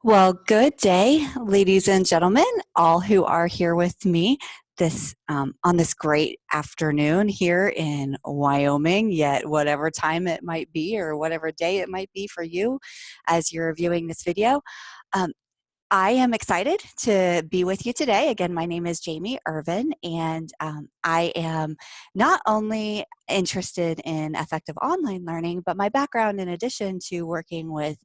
Well, good day, ladies and gentlemen, all who are here with me this on this great afternoon here in Wyoming, yet whatever time it might be or whatever day it might be for you as you're viewing this video. Um, I am excited to be with you today. Again, my name is Jamie Irvin, and I am not only interested in effective online learning, but my background, in addition to working with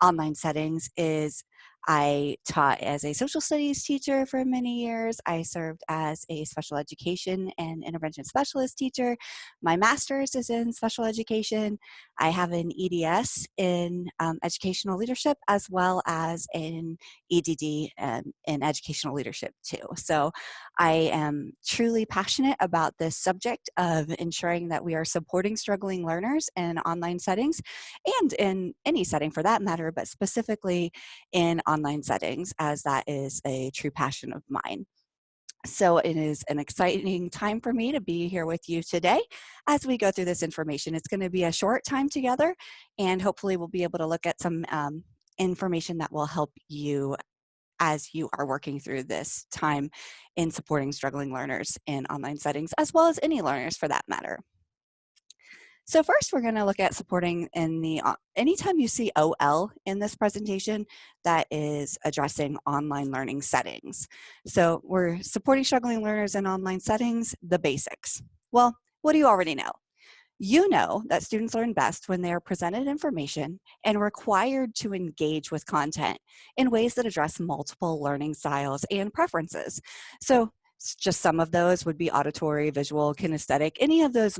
online settings, is I taught as a social studies teacher for many years. I served as a special education and intervention specialist teacher. My master's is in special education. I have an EDS in educational leadership, as well as an EDD in educational leadership too. So I am truly passionate about this subject of ensuring that we are supporting struggling learners in online settings and in any setting for that matter, but specifically in online settings, as that is a true passion of mine. So it is an exciting time for me to be here with you today as we go through this information. It's going to be a short time together, and hopefully we'll be able to look at some information that will help you as you are working through this time in supporting struggling learners in online settings, as well as any learners for that matter. So first, we're going to look at supporting in the, anytime you see OL in this presentation, that is addressing online learning settings. So we're supporting struggling learners in online settings, the basics. Well, what do you already know? You know that students learn best when they are presented information and required to engage with content in ways that address multiple learning styles and preferences. So just some of those would be auditory, visual, kinesthetic, any of those,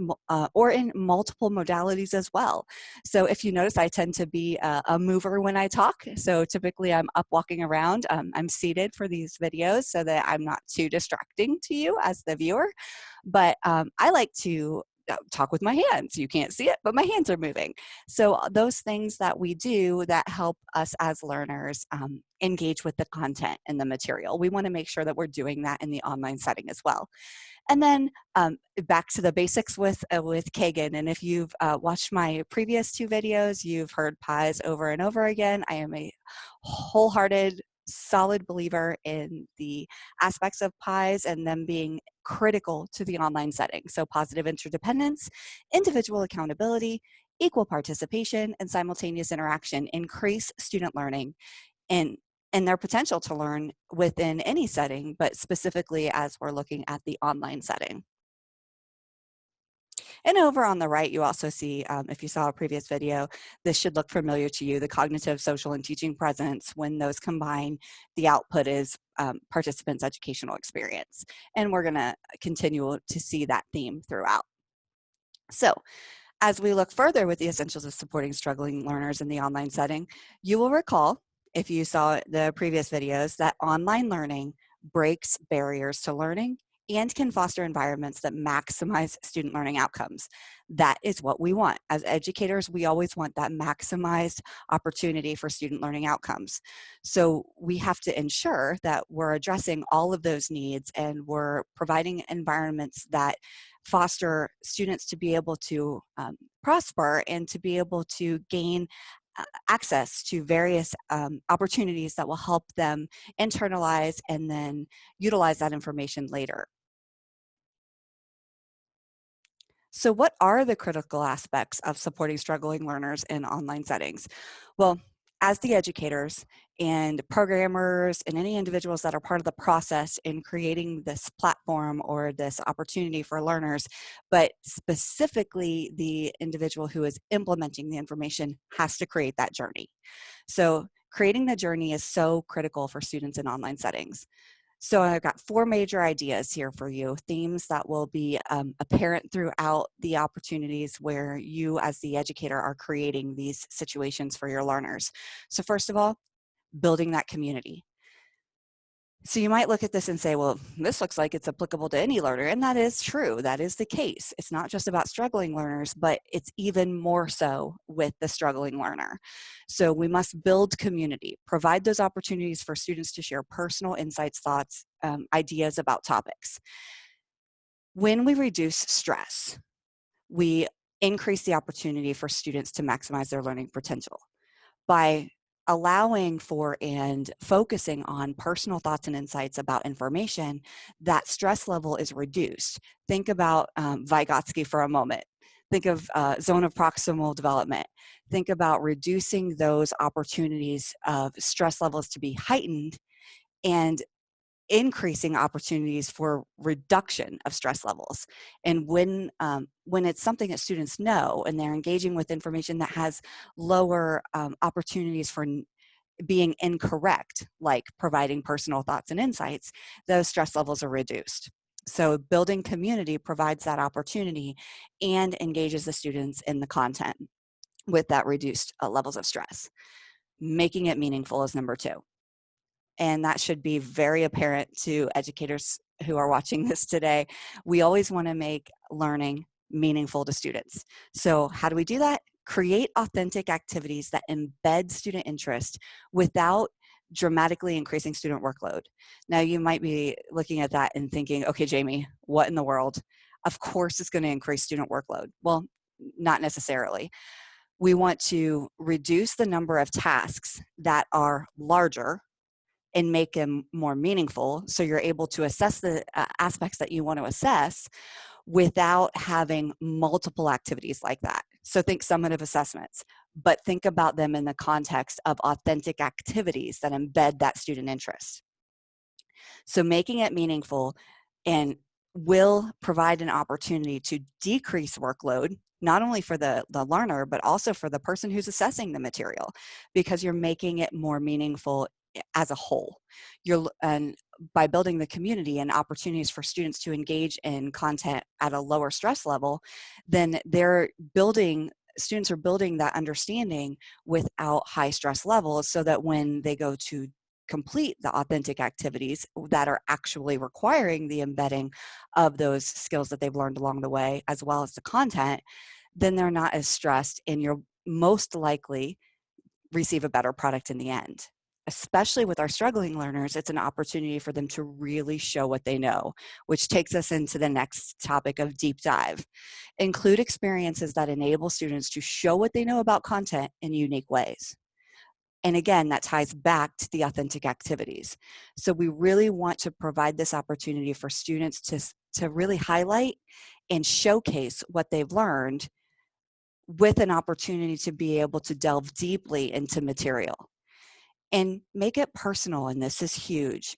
or in multiple modalities as well. So if you notice, I tend to be a mover when I talk. So typically I'm up walking around. I'm seated for these videos so that I'm not too distracting to you as the viewer. But I like to talk with my hands. You can't see it, but my hands are moving. So those things that we do that help us as learners engage with the content and the material. We want to make sure that we're doing that in the online setting as well. And then back to the basics with Kagan. And if you've watched my previous two videos, you've heard PIES over and over again. I am a wholehearted, solid believer in the aspects of PIES and them being critical to the online setting. So positive interdependence, individual accountability, equal participation, and simultaneous interaction increase student learning and their potential to learn within any setting, but specifically as we're looking at the online setting. And over on the right, you also see, if you saw a previous video, this should look familiar to you, the cognitive, social, and teaching presence. When those combine, the output is participants' educational experience. And we're gonna continue to see that theme throughout. So as we look further with the essentials of supporting struggling learners in the online setting, you will recall, if you saw the previous videos, that online learning breaks barriers to learning and can foster environments that maximize student learning outcomes. That is what we want. As educators, we always want that maximized opportunity for student learning outcomes. So we have to ensure that we're addressing all of those needs and we're providing environments that foster students to be able to prosper and to be able to gain access to various opportunities that will help them internalize and then utilize that information later. So what are the critical aspects of supporting struggling learners in online settings? Well, as the educators and programmers and any individuals that are part of the process in creating this platform or this opportunity for learners, but specifically the individual who is implementing the information has to create that journey. So creating the journey is so critical for students in online settings. So I've got four major ideas here for you, themes that will be apparent throughout the opportunities where you as the educator are creating these situations for your learners. So first of all, building that community. So you might look at this and say, well, this looks like it's applicable to any learner, and that is true. That is the case. It's not just about struggling learners, but it's even more so with the struggling learner. So we must build community, provide those opportunities for students to share personal insights, thoughts, ideas about topics. When we reduce stress, we increase the opportunity for students to maximize their learning potential. By allowing for and focusing on personal thoughts and insights about information, that stress level is reduced. Think about Vygotsky for a moment. Think of zone of proximal development. Think about reducing those opportunities of stress levels to be heightened and increasing opportunities for reduction of stress levels. And when it's something that students know and they're engaging with information that has lower opportunities for being incorrect, like providing personal thoughts and insights, those stress levels are reduced. So building community provides that opportunity and engages the students in the content with that reduced levels of stress. Making it meaningful is number two. And that should be very apparent to educators who are watching this today. We always want to make learning meaningful to students. So how do we do that? Create authentic activities that embed student interest without dramatically increasing student workload. Now you might be looking at that and thinking, okay, Jamie, what in the world? Of course it's going to increase student workload. Well, not necessarily. We want to reduce the number of tasks that are larger and make them more meaningful, so you're able to assess the aspects that you want to assess without having multiple activities like that. So think summative assessments, but think about them in the context of authentic activities that embed that student interest. So making it meaningful and will provide an opportunity to decrease workload, not only for the learner, but also for the person who's assessing the material, because you're making it more meaningful as a whole. And by building the community and opportunities for students to engage in content at a lower stress level, then students are building that understanding without high stress levels, so that when they go to complete the authentic activities that are actually requiring the embedding of those skills that they've learned along the way, as well as the content, then they're not as stressed, and you'll most likely receive a better product in the end. Especially with our struggling learners, it's an opportunity for them to really show what they know, which takes us into the next topic of deep dive. Include experiences that enable students to show what they know about content in unique ways. And again, that ties back to the authentic activities. So we really want to provide this opportunity for students to really highlight and showcase what they've learned, with an opportunity to be able to delve deeply into material. And make it personal, and this is huge.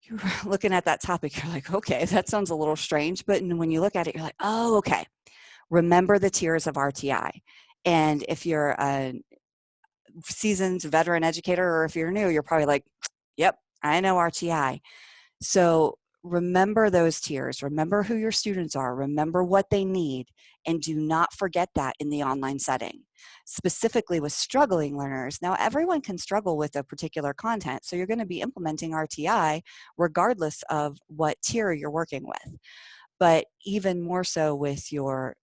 You're looking at that topic, you're like, okay, that sounds a little strange, but when you look at it, you're like, oh, okay. Remember the tiers of RTI. And if you're a seasoned veteran educator, or if you're new, you're probably like, yep, I know RTI. So remember those tiers, remember who your students are, remember what they need, and do not forget that in the online setting. Specifically with struggling learners, now everyone can struggle with a particular content, so you're going to be implementing RTI regardless of what tier you're working with. But even more so with your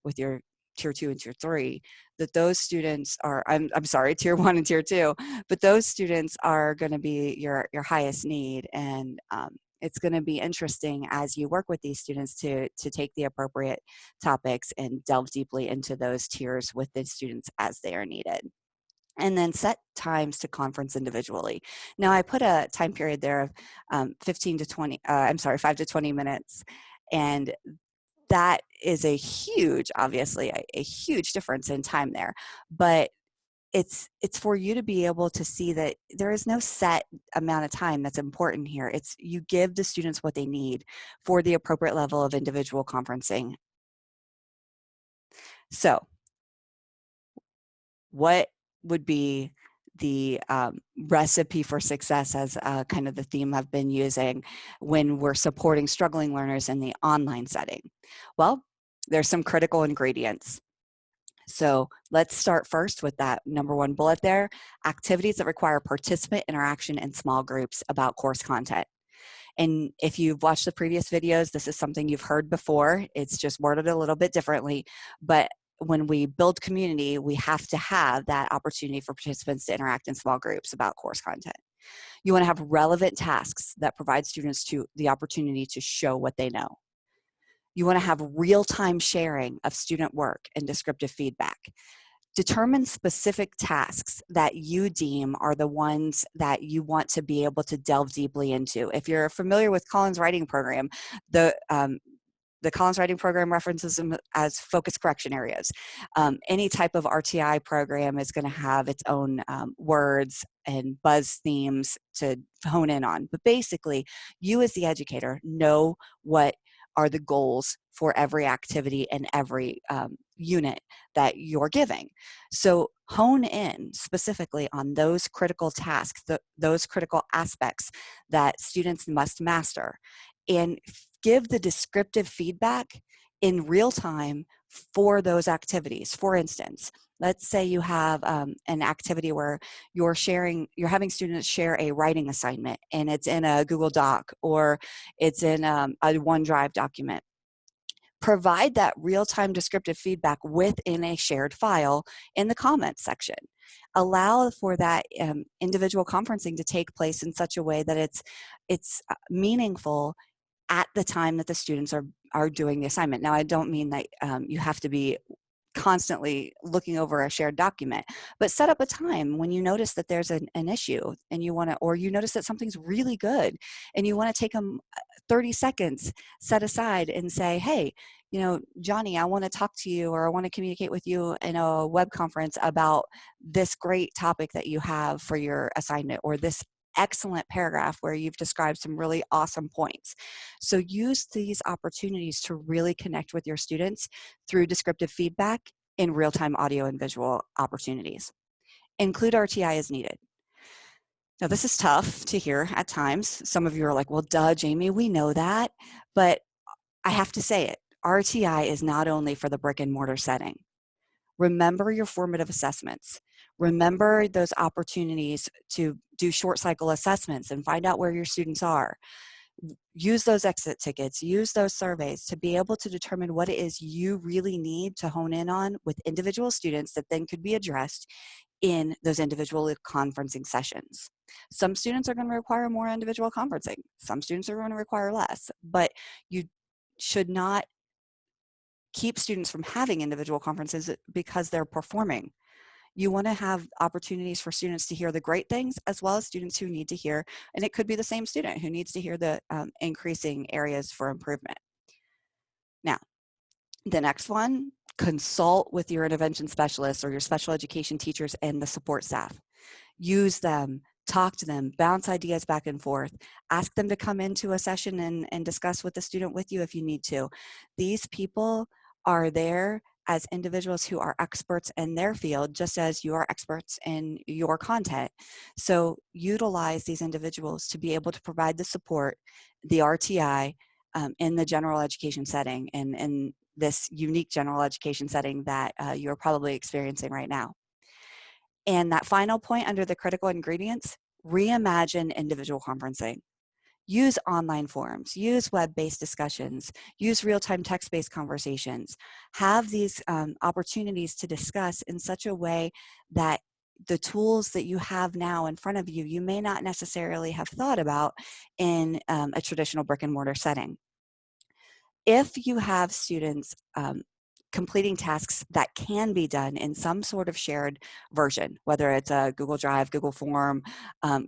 tier 2 and tier 3, that those students are, I'm sorry, tier 1 and tier 2, but those students are going to be your highest need. And it's going to be interesting as you work with these students to take the appropriate topics and delve deeply into those tiers with the students as they are needed. And then set times to conference individually. Now I put a time period there of 15 to 20, 5 to 20 minutes. And that is a huge, obviously, a huge difference in time there. But it's for you to be able to see that there is no set amount of time that's important here. It's you give the students what they need for the appropriate level of individual conferencing. So what would be the recipe for success, as kind of the theme I've been using when we're supporting struggling learners in the online setting? Well, there's some critical ingredients. So let's start first with that number one bullet there: activities that require participant interaction in small groups about course content. And if you've watched the previous videos, this is something you've heard before. It's just worded a little bit differently. But when we build community, we have to have that opportunity for participants to interact in small groups about course content. You want to have relevant tasks that provide students the opportunity to show what they know. You want to have real-time sharing of student work and descriptive feedback. Determine specific tasks that you deem are the ones that you want to be able to delve deeply into. If you're familiar with Collins Writing Program, the Collins Writing Program references them as focus correction areas. Any type of RTI program is going to have its own words and buzz themes to hone in on. But basically, you as the educator know what are the goals for every activity and every unit that you're giving. So hone in specifically on those critical tasks, those critical aspects that students must master, and give the descriptive feedback in real time for those activities. For instance, let's say you have an activity where you're having students share a writing assignment, and it's in a Google Doc or it's in a OneDrive document. Provide that real-time descriptive feedback within a shared file in the comments section. Allow for that individual conferencing to take place in such a way that it's meaningful at the time that the students are doing the assignment. Now, I don't mean that you have to be constantly looking over a shared document, but set up a time when you notice that there's an issue and you want to, or you notice that something's really good and you want to take them 30 seconds set aside and say, hey, Johnny, I want to talk to you, or I want to communicate with you in a web conference about this great topic that you have for your assignment, or this excellent paragraph where you've described some really awesome points. So use these opportunities to really connect with your students through descriptive feedback in real-time audio and visual opportunities. Include RTI as needed. Now, this is tough to hear at times. Some of you are like, well, duh, Jamie, we know that. But I have to say it. RTI is not only for the brick and mortar setting. Remember your formative assessments. Remember those opportunities to do short cycle assessments and find out where your students are. Use those exit tickets, use those surveys to be able to determine what it is you really need to hone in on with individual students that then could be addressed in those individual conferencing sessions. Some students are going to require more individual conferencing. Some students are going to require less, but you should not keep students from having individual conferences because they're performing. You want to have opportunities for students to hear the great things, as well as students who need to hear, and it could be the same student who needs to hear the increasing areas for improvement. Now, the next one, consult with your intervention specialists or your special education teachers and the support staff. Use them, talk to them, bounce ideas back and forth, ask them to come into a session and discuss with the student with you if you need to. These people are there as individuals who are experts in their field, just as you are experts in your content. So utilize these individuals to be able to provide the support, the RTI, in the general education setting, and in this unique general education setting that you're probably experiencing right now. And that final point under the critical ingredients, reimagine individual conferencing. Use online forums, use web-based discussions, use real-time text-based conversations. Have these opportunities to discuss in such a way that the tools that you have now in front of you, you may not necessarily have thought about in a traditional brick and mortar setting. If you have students completing tasks that can be done in some sort of shared version, whether it's a Google Drive, Google Form,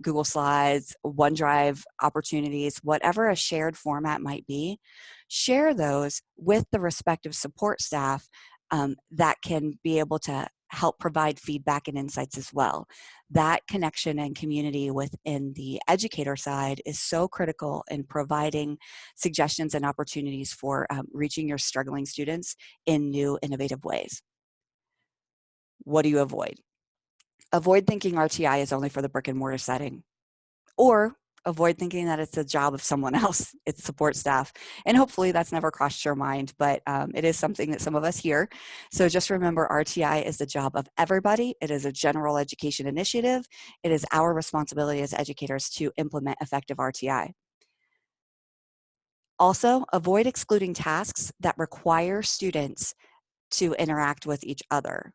Google Slides, OneDrive opportunities, whatever a shared format might be, share those with the respective support staff that can be able to help provide feedback and insights as well. That connection and community within the educator side is so critical in providing suggestions and opportunities for reaching your struggling students in new, innovative ways. What do you avoid? Avoid thinking RTI is only for the brick and mortar setting, or avoid thinking that it's a job of someone else, it's support staff. And hopefully that's never crossed your mind, but it is something that some of us hear. So just remember, RTI is the job of everybody. It is a general education initiative. It is our responsibility as educators to implement effective RTI. Also, avoid excluding tasks that require students to interact with each other.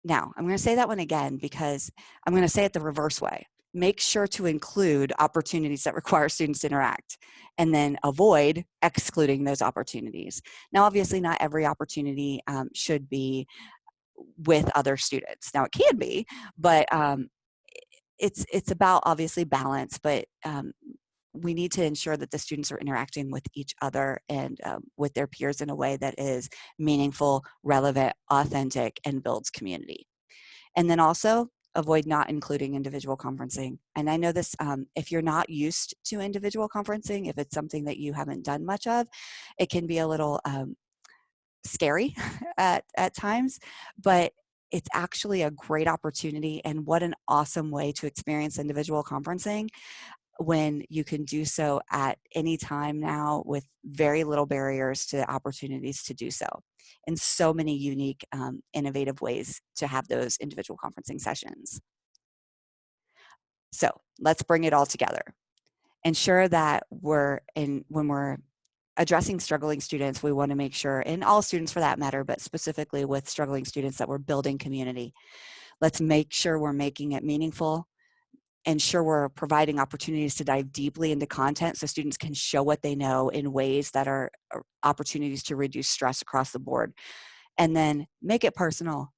Now, I'm going to say that one again because I'm going to say it the reverse way. Make sure to include opportunities that require students to interact, and then avoid excluding those opportunities. Now, obviously, not every opportunity should be with other students. Now it can be, but it's about obviously balance, but we need to ensure that the students are interacting with each other and with their peers in a way that is meaningful, relevant, authentic, and builds community. And then also avoid not including individual conferencing. And I know this, if you're not used to individual conferencing, if it's something that you haven't done much of, it can be a little scary at times, but it's actually a great opportunity, and what an awesome way to experience individual conferencing when you can do so at any time now with very little barriers to opportunities to do so, and so many unique, innovative ways to have those individual conferencing sessions. So let's bring it all together. Ensure that when we're addressing struggling students, we want to make sure, and all students for that matter, but specifically with struggling students, that we're building community. Let's make sure we're making it meaningful, ensure we're providing opportunities to dive deeply into content so students can show what they know in ways that are opportunities to reduce stress across the board. And then make it personal.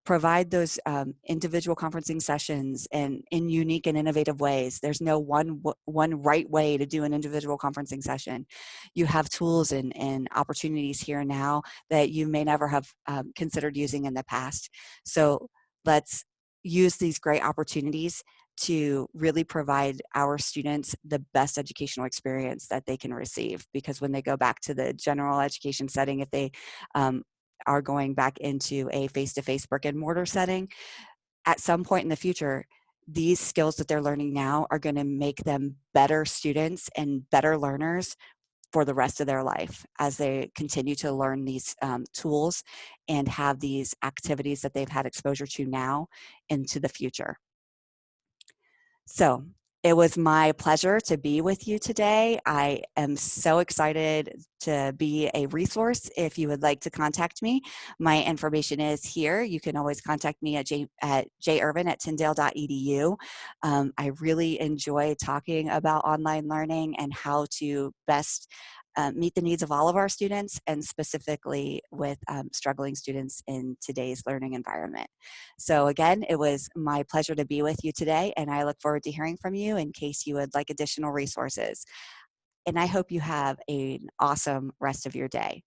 Provide those individual conferencing sessions and in unique and innovative ways. There's no one right way to do an individual conferencing session. You have tools and opportunities here now that you may never have considered using in the past. So let's use these great opportunities to really provide our students the best educational experience that they can receive, because when they go back to the general education setting, if they are going back into a face-to-face brick and mortar setting, at some point in the future, these skills that they're learning now are going to make them better students and better learners for the rest of their life as they continue to learn these tools and have these activities that they've had exposure to now into the future. So it was my pleasure to be with you today. I am so excited to be a resource. If you would like to contact me, my information is here. You can always contact me at jirvin@tyndale.edu. I really enjoy talking about online learning and how to best meet the needs of all of our students, and specifically with struggling students in today's learning environment. So again, it was my pleasure to be with you today, and I look forward to hearing from you in case you would like additional resources. And I hope you have an awesome rest of your day.